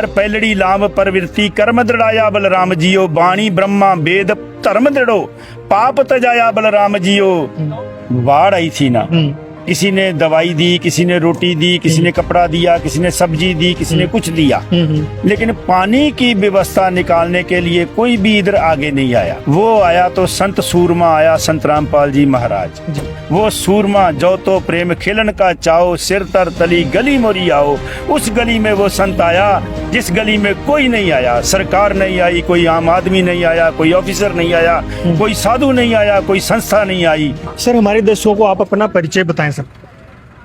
पैलड़ी लाम प्रवृत्ति कर्म दृढ़ाया बलराम जियो बाणी ब्रह्मा वेद धर्म दृढ़ो पाप तजाया बलराम जियो। बाढ़ आई थी ना, किसी ने दवाई दी, किसी ने रोटी दी, किसी ने कपड़ा दिया, किसी ने सब्जी दी, किसी ने कुछ दिया, लेकिन पानी की व्यवस्था निकालने के लिए कोई भी इधर आगे नहीं आया। वो आया तो संत सूरमा आया, संत रामपाल जी महाराज। वो सूरमा जो तो प्रेम खेलन का चाओ, सिर तर तली गली मोरी आओ। उस गली में वो संत आया जिस गली में कोई नहीं आया। सरकार नहीं आई, कोई आम आदमी नहीं आया, कोई ऑफिसर नहीं आया, कोई साधु नहीं आया, कोई संस्था नहीं आई। सर, हमारे दर्शकों को आप अपना परिचय बताएं सर।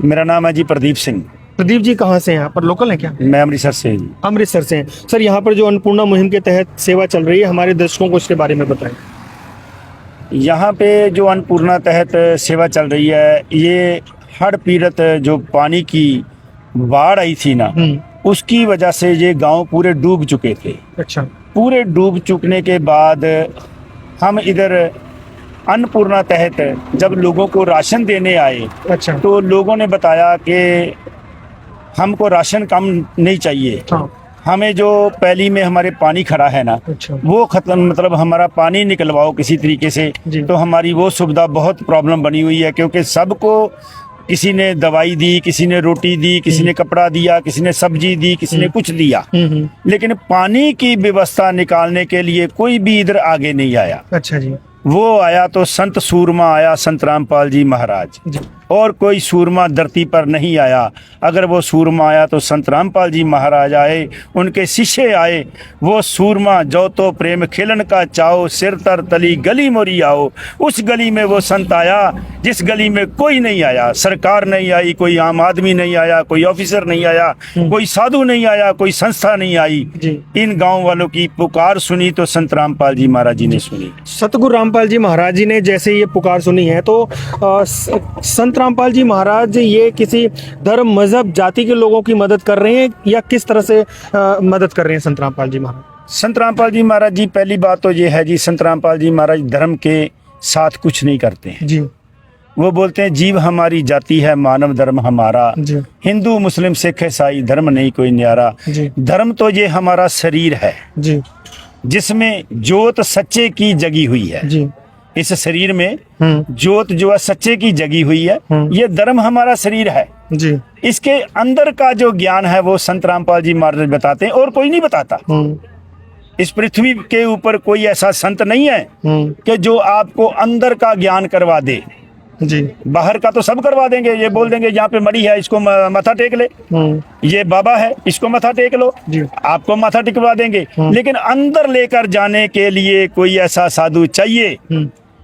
मेरा नाम है जी प्रदीप सिंह। प्रदीप जी कहाँ से हैं? यहाँ पर लोकल हैं क्या? मैं अमृतसर से हूँ। अमृतसर से हैं। सर, यहाँ पर जो अन्नपूर्णा मुहिम के तहत सेवा चल रही है, हमारे दर्शकों को इसके बारे में बताएं। यहाँ पे जो अन्नपूर्णा तहत सेवा चल रही है, ये हड़ पीड़ित जो पानी की बाढ़ आई थी ना, उसकी वजह से ये गांव पूरे डूब चुके थे। अच्छा। पूरे डूब चुकने के बाद हम इधर अन्नपूर्णा तहत जब लोगों को राशन देने आए, अच्छा, तो लोगों ने बताया कि हमको राशन कम नहीं चाहिए, हाँ, हमें जो पैली में हमारे पानी खड़ा है ना, अच्छा, वो खत्म, मतलब हमारा पानी निकलवाओ किसी तरीके से। तो हमारी वो सुविधा बहुत प्रॉब्लम बनी हुई है, क्योंकि सबको किसी ने दवाई दी, किसी ने रोटी दी, किसी ने कपड़ा दिया, किसी ने सब्जी दी, किसी ने कुछ दिया, लेकिन पानी की व्यवस्था निकालने के लिए कोई भी इधर आगे नहीं आया। अच्छा जी। वो आया तो संत सूरमा आया, संत रामपाल जी महाराज जी। और कोई सूरमा धरती पर नहीं आया। अगर वो सूरमा आया तो संत रामपाल जी महाराज आए, उनके शिष्य आए। वो सूरमा जो तो प्रेम खेलन का चाओ, सिर तर तली गली मोरी आओ। उस गली में वो संत आया जिस गली में कोई नहीं आया। सरकार नहीं आई, कोई आम आदमी नहीं आया, कोई ऑफिसर नहीं आया, कोई साधु नहीं आया, कोई संस्था नहीं आई। इन गाँव वालों की पुकार सुनी तो संत रामपाल जी महाराज जी ने सुनी। सतगुरु रामपाल जी महाराज जी ने जैसे ये पुकार सुनी है, तो संत रामपाल जी महाराज ये किसी धर्म, मजहब, जाति के लोगों की मदद कर रहे हैं या किस तरह से मदद कर रहे हैं संत रामपाल जी महाराज? संत रामपाल जी महाराज जी, पहली बात तो ये है जी, संत रामपाल जी महाराज धर्म के साथ कुछ नहीं करते हैं जी। वो बोलते हैं जीव हमारी जाति है, मानव धर्म हमारा, हिंदू मुस्लिम सिख ईसाई धर्म नहीं कोई न्यारा। धर्म तो ये हमारा शरीर है जी, जिसमें ज्योत सच्चे की जगी हुई है जी। इस शरीर में ज्योत जो है सच्चे की जगी हुई है। ये धर्म हमारा शरीर है जी। इसके अंदर का जो ज्ञान है वो संत रामपाल जी महाराज बताते हैं और कोई नहीं बताता। इस पृथ्वी के ऊपर कोई ऐसा संत नहीं है कि जो आपको अंदर का ज्ञान करवा दे जी। बाहर का तो सब करवा देंगे। ये बोल देंगे यहाँ पे मड़ी है, इसको माथा टेक ले, ये बाबा है, इसको माथा टेक लो, आपको माथा टिकवा देंगे। लेकिन अंदर लेकर जाने के लिए कोई ऐसा साधु चाहिए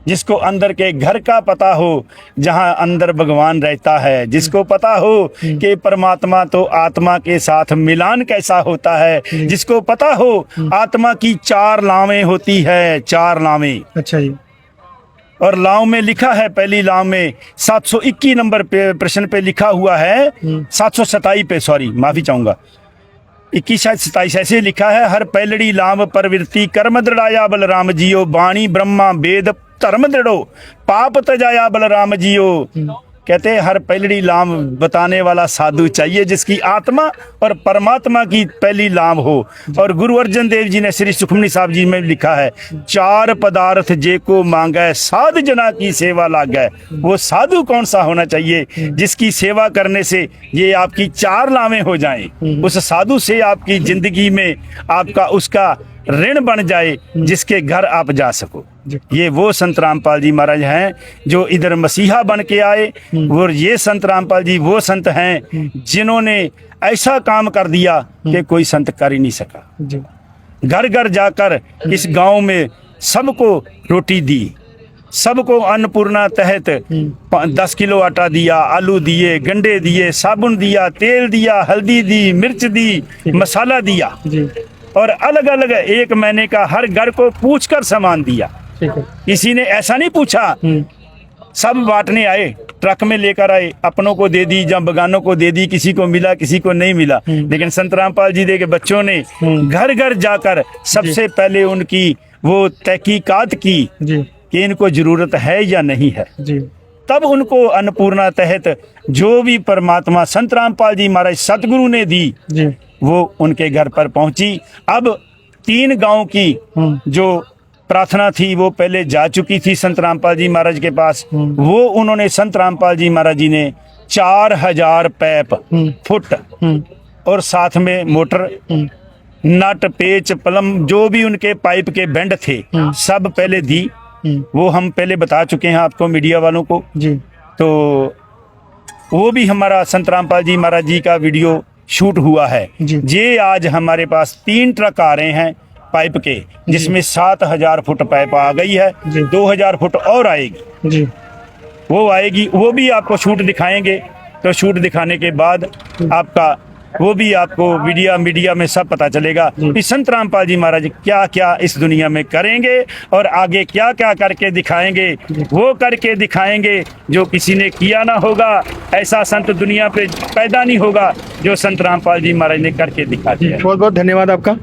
जिसको अंदर के घर का पता हो, जहाँ अंदर भगवान रहता है, जिसको पता हो कि परमात्मा तो आत्मा के साथ मिलान कैसा होता है, जिसको पता हो आत्मा की 4 लावें होती है, 4 लावें। अच्छा जी। और लाव में लिखा है, पहली लाव में 721 नंबर पे प्रश्न पे लिखा हुआ है, 727 पे, सॉरी माफी चाहूंगा, 21 शायद 27 ऐसे लिखा है। हर पैलड़ी लाम प्रवृत्ति कर्म दृढ़ाया बलराम जियो बाणी ब्रह्मा वेद धर्म दृढ़ो पाप तजाया बलराम जियो। कहते हैं हर पैलड़ी लाम बताने वाला साधु चाहिए जिसकी आत्मा और परमात्मा की पहली लाम हो। और गुरु अर्जन देव जी ने श्री सुखमनी साहब जी में लिखा है, 4 पदार्थ जे को मांगे साध जना की सेवा लागे। वो साधु कौन सा होना चाहिए जिसकी सेवा करने से ये आपकी 4 लावें हो जाएं। उस साधु से आपकी जिंदगी में आपका उसका ऋण बन जाए जिसके घर आप जा सको। ये वो संत रामपाल जी महाराज हैं जो इधर मसीहा बन के आए। और ये संत रामपाल जी वो संत हैं जिन्होंने ऐसा काम कर दिया कि कोई संत कर ही नहीं सका। घर घर जाकर इस गांव में सबको रोटी दी, सबको अन्नपूर्णा तहत 10 किलो आटा दिया, आलू दिए, गंडे दिए, साबुन दिया, तेल दिया, हल्दी दी, मिर्च दी, मसाला दिया और अलग अलग 1 महीने का हर घर को पूछकर सामान दिया। किसी ने ऐसा नहीं पूछा, सब बांटने आए, ट्रक में लेकर आए, अपनों को दे दी या बगानों को दे दी, किसी को मिला किसी को नहीं मिला। लेकिन संत रामपाल जी के बच्चों ने घर घर जाकर सबसे पहले उनकी वो तहकीकात की कि इनको जरूरत है या नहीं है। तब उनको अन्नपूर्णा तहत जो भी परमात्मा संत रामपाल जी महाराज सतगुरु ने दी जी वो उनके घर पर पहुंची। अब 3 गांव की जो प्रार्थना थी वो पहले जा चुकी थी संत रामपाल जी महाराज के पास। वो उन्होंने संत रामपाल जी महाराज जी ने 4000 पैप फुट और साथ में मोटर, नट, पेच, प्लम, जो भी उनके पाइप के बेंड थे सब पहले दी। वो हम पहले बता चुके हैं आपको, मीडिया वालों को। जी तो वो भी हमारा संत रामपाल जी महाराज जी का वीडियो शूट हुआ है। जी। ये आज हमारे पास 3 ट्रक आ रहे हैं पाइप के, जिसमें 7000 फुट पाइप आ गई है। जी। 2000 फुट और आएगी, जी वो आएगी, वो भी आपको शूट दिखाएंगे। तो शूट दिखाने के बाद आपका वो भी आपको मीडिया में सब पता चलेगा कि संत रामपाल जी महाराज क्या क्या इस दुनिया में करेंगे और आगे क्या क्या करके दिखाएंगे। वो करके दिखाएंगे जो किसी ने किया ना होगा। ऐसा संत दुनिया पे पैदा नहीं होगा जो संत रामपाल जी महाराज ने करके दिखा दिया। बहुत बहुत धन्यवाद आपका।